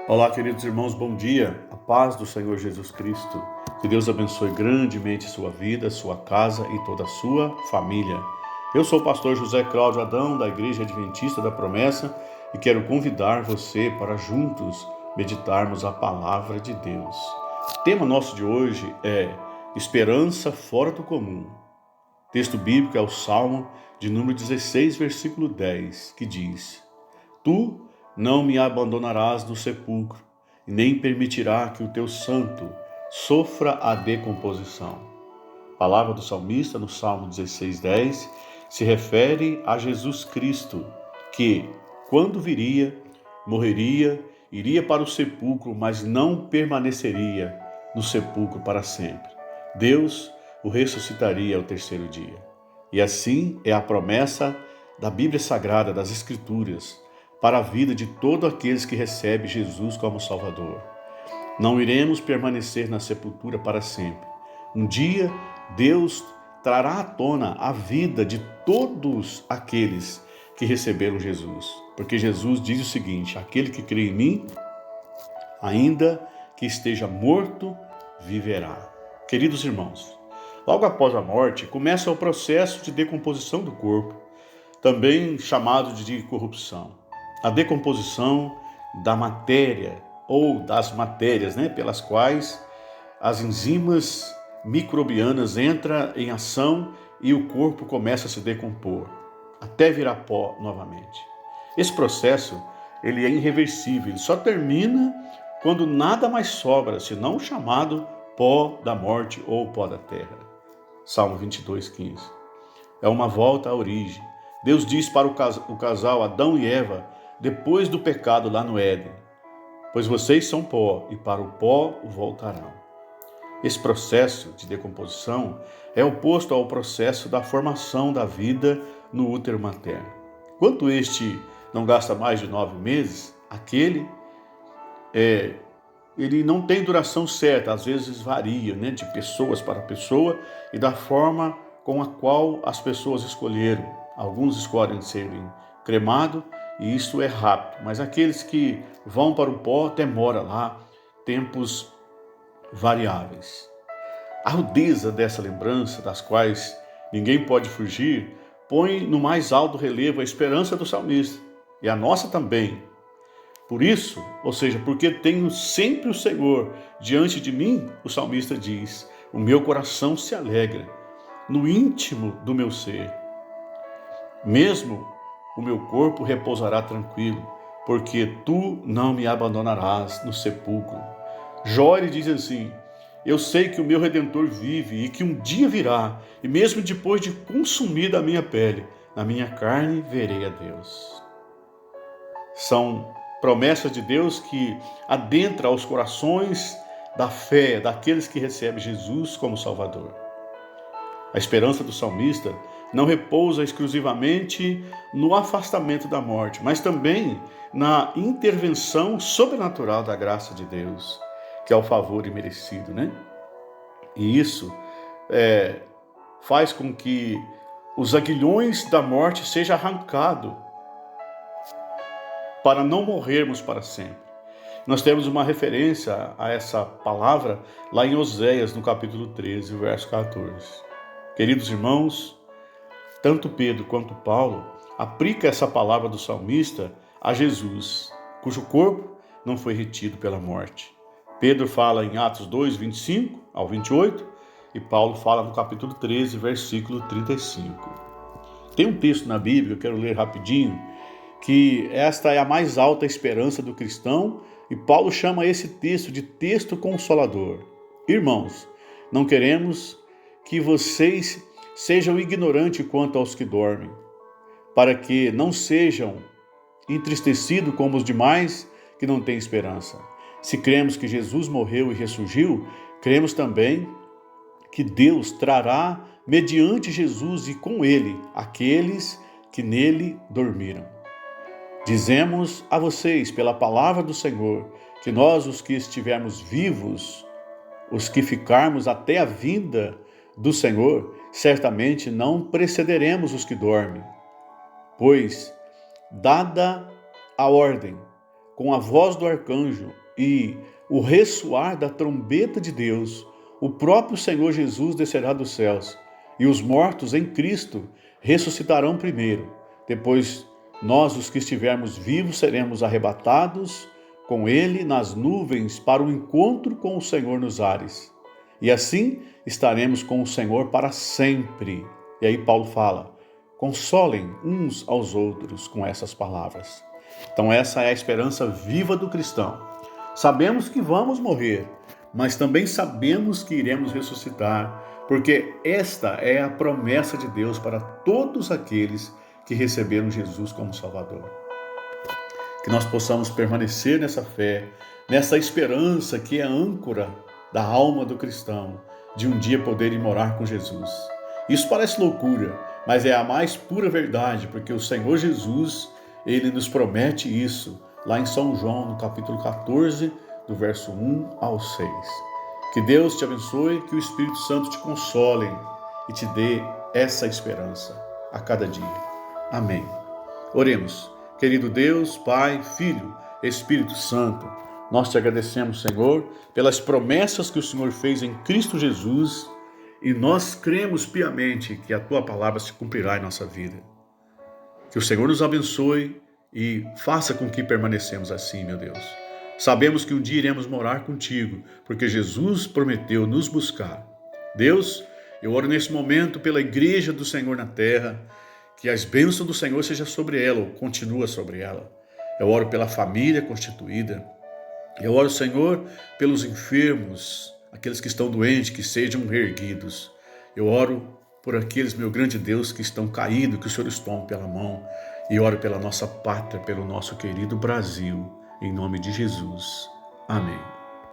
Olá, queridos irmãos, bom dia. A paz do Senhor Jesus Cristo. Que Deus abençoe grandemente sua vida, sua casa e toda a sua família. Eu sou o pastor José Cláudio Adão, da Igreja Adventista da Promessa, e quero convidar você para juntos meditarmos a palavra de Deus. O tema nosso de hoje é Esperança fora do comum. O texto bíblico é o Salmo de número 16, versículo 10, que diz: Tu não me abandonarás no sepulcro, e nem permitirá que o teu santo sofra a decomposição. A palavra do salmista no Salmo 16:10 se refere a Jesus Cristo, que, quando viria, morreria, iria para o sepulcro, mas não permaneceria no sepulcro para sempre. Deus o ressuscitaria ao terceiro dia. E assim é a promessa da Bíblia Sagrada, das Escrituras, para a vida de todos aqueles que recebem Jesus como Salvador. Não iremos permanecer na sepultura para sempre. Um dia, Deus trará à tona a vida de todos aqueles que receberam Jesus. Porque Jesus diz o seguinte: aquele que crê em mim, ainda que esteja morto, viverá. Queridos irmãos, logo após a morte, começa o processo de decomposição do corpo, também chamado de corrupção. A decomposição da matéria ou das matérias, pelas quais as enzimas microbianas entram em ação e o corpo começa a se decompor, até virar pó novamente. Esse processo ele é irreversível, ele só termina quando nada mais sobra, senão o chamado pó da morte ou pó da terra. Salmo 22:15. É uma volta à origem. Deus diz para o casal Adão e Eva, depois do pecado lá no Éden: pois vocês são pó, e para o pó voltarão. Esse processo de decomposição é oposto ao processo da formação da vida no útero materno. Enquanto este não gasta mais de 9 meses, aquele ele não tem duração certa, às vezes varia, de pessoas para pessoa e da forma com a qual as pessoas escolheram. Alguns escolhem serem cremados e isso é rápido, mas aqueles que vão para o pó demoram lá tempos variáveis. A rudeza dessa lembrança, das quais ninguém pode fugir, põe no mais alto relevo a esperança do salmista, e a nossa também. Por isso, ou seja, porque tenho sempre o Senhor diante de mim, o salmista diz, o meu coração se alegra no íntimo do meu ser. Mesmo o meu corpo repousará tranquilo, porque tu não me abandonarás no sepulcro. Jó diz assim: eu sei que o meu Redentor vive e que um dia virá, e mesmo depois de consumida a minha pele, na minha carne verei a Deus. São promessas de Deus que adentra aos corações da fé daqueles que recebem Jesus como Salvador. A esperança do salmista não repousa exclusivamente no afastamento da morte, mas também na intervenção sobrenatural da graça de Deus, que é o favor imerecido, E isso faz com que os aguilhões da morte sejam arrancados para não morrermos para sempre. Nós temos uma referência a essa palavra lá em Oséias, no capítulo 13, verso 14. Queridos irmãos, tanto Pedro quanto Paulo aplicam essa palavra do salmista a Jesus, cujo corpo não foi retido pela morte. Pedro fala em Atos 2, 25 ao 28, e Paulo fala no capítulo 13, versículo 35. Tem um texto na Bíblia, eu quero ler rapidinho, que esta é a mais alta esperança do cristão, e Paulo chama esse texto de texto consolador. Irmãos, não queremos que vocês sejam ignorantes quanto aos que dormem, para que não sejam entristecidos como os demais que não têm esperança. Se cremos que Jesus morreu e ressurgiu, cremos também que Deus trará mediante Jesus e com ele aqueles que nele dormiram. Dizemos a vocês, pela palavra do Senhor, que nós, os que estivermos vivos, os que ficarmos até a vinda do Senhor, certamente não precederemos os que dormem. Pois, dada a ordem, com a voz do arcanjo e o ressoar da trombeta de Deus, o próprio Senhor Jesus descerá dos céus, e os mortos em Cristo ressuscitarão primeiro. Depois, nós, os que estivermos vivos, seremos arrebatados com ele nas nuvens para o encontro com o Senhor nos ares. E assim estaremos com o Senhor para sempre. E aí Paulo fala: consolem uns aos outros com essas palavras. Então essa é a esperança viva do cristão. Sabemos que vamos morrer, mas também sabemos que iremos ressuscitar, porque esta é a promessa de Deus para todos aqueles que receberam Jesus como Salvador. Que nós possamos permanecer nessa fé, nessa esperança que é a âncora da alma do cristão, de um dia poder ir morar com Jesus. Isso parece loucura, mas é a mais pura verdade, porque o Senhor Jesus, ele nos promete isso, lá em São João, no capítulo 14, do verso 1 ao 6. Que Deus te abençoe, que o Espírito Santo te console e te dê essa esperança a cada dia. Amém. Oremos. Querido Deus, Pai, Filho, Espírito Santo, nós te agradecemos, Senhor, pelas promessas que o Senhor fez em Cristo Jesus, e nós cremos piamente que a Tua palavra se cumprirá em nossa vida. Que o Senhor nos abençoe e faça com que permanecemos assim, meu Deus. Sabemos que um dia iremos morar contigo, porque Jesus prometeu nos buscar. Deus, eu oro nesse momento pela igreja do Senhor na terra, que as bênçãos do Senhor seja sobre ela, ou continua sobre ela. Eu oro pela família constituída. Eu oro, Senhor, pelos enfermos, aqueles que estão doentes, que sejam reerguidos. Eu oro por aqueles, meu grande Deus, que estão caídos, que o Senhor os tome pela mão. E oro pela nossa pátria, pelo nosso querido Brasil, em nome de Jesus. Amém.